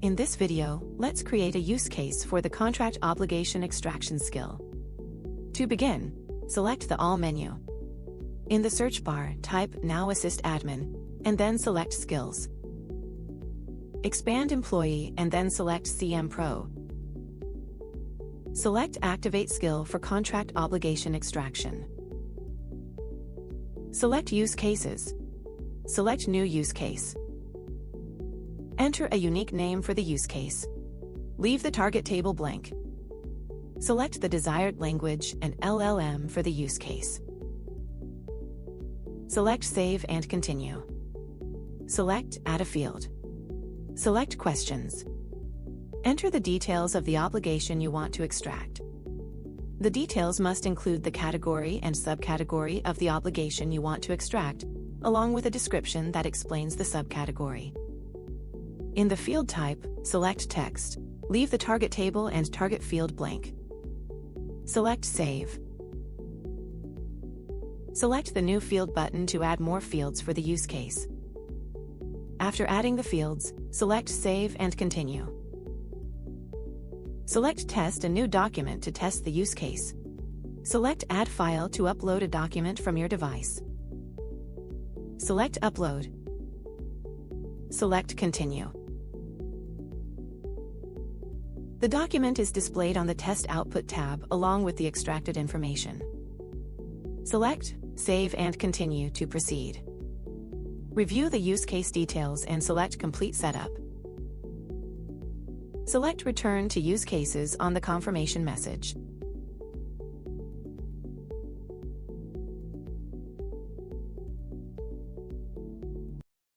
In this video, let's create a use case for the contract obligation extraction skill. To begin, select the All menu. In the search bar, type Now Assist Admin, and then select Skills. Expand Employee and then select CM Pro. Select Activate Skill for contract obligation extraction. Select Use Cases. Select New Use Case. Enter a unique name for the use case. Leave the target table blank. Select the desired language and LLM for the use case. Select Save and Continue. Select Add a field. Select Questions. Enter the details of the obligation you want to extract. The details must include the category and subcategory of the obligation you want to extract, along with a description that explains the subcategory. In the field type, select Text. Leave the target table and target field blank. Select Save. Select the New Field button to add more fields for the use case. After adding the fields, select Save and Continue. Select Test a new document to test the use case. Select Add File to upload a document from your device. Select Upload. Select Continue. The document is displayed on the Test Output tab along with the extracted information. Select Save and Continue to proceed. Review the use case details and select Complete Setup. Select Return to Use Cases on the confirmation message.